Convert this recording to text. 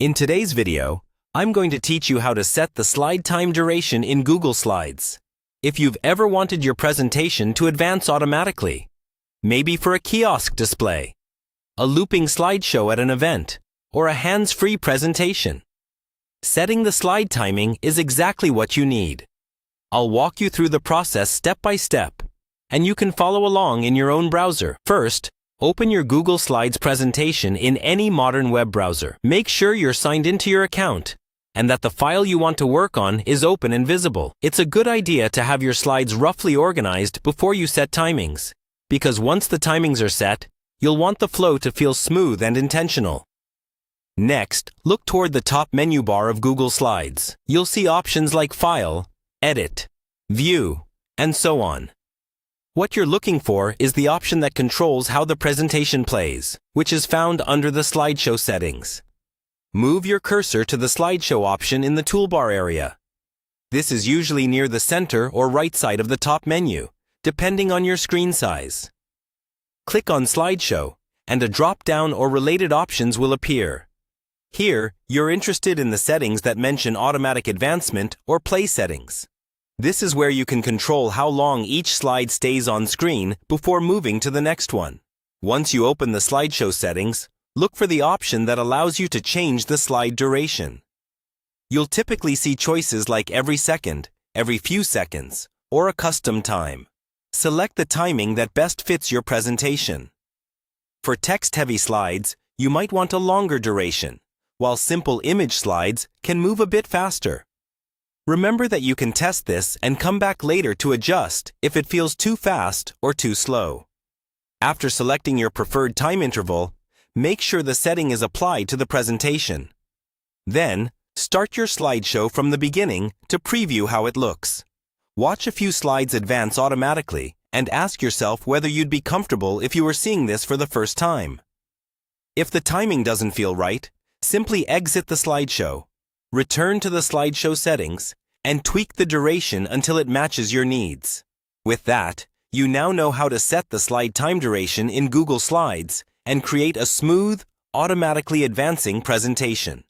In today's video, I'm going to teach you how to set the slide time duration in Google Slides. If you've ever wanted your presentation to advance automatically, maybe for a kiosk display, a looping slideshow at an event, or a hands-free presentation, setting the slide timing is exactly what you need. I'll walk you through the process step by step, and you can follow along in your own browser. First, open your Google Slides presentation in any modern web browser. Make sure you're signed into your account and that the file you want to work on is open and visible. It's a good idea to have your slides roughly organized before you set timings, because once the timings are set, you'll want the flow to feel smooth and intentional. Next, look toward the top menu bar of Google Slides. You'll see options like File, Edit, View, and so on. What you're looking for is the option that controls how the presentation plays, which is found under the slideshow settings. Move your cursor to the slideshow option in the toolbar area. This is usually near the center or right side of the top menu, depending on your screen size. Click on Slideshow, and a drop-down or related options will appear. Here, you're interested in the settings that mention automatic advancement or play settings. This is where you can control how long each slide stays on screen before moving to the next one. Once you open the slideshow settings, look for the option that allows you to change the slide duration. You'll typically see choices like every second, every few seconds, or a custom time. Select the timing that best fits your presentation. For text-heavy slides, you might want a longer duration, while simple image slides can move a bit faster. Remember that you can test this and come back later to adjust if it feels too fast or too slow. After selecting your preferred time interval, make sure the setting is applied to the presentation. Then, start your slideshow from the beginning to preview how it looks. Watch a few slides advance automatically and ask yourself whether you'd be comfortable if you were seeing this for the first time. If the timing doesn't feel right, simply exit the slideshow. Return to the slideshow settings and tweak the duration until it matches your needs. With that, you now know how to set the slide time duration in Google Slides and create a smooth, automatically advancing presentation.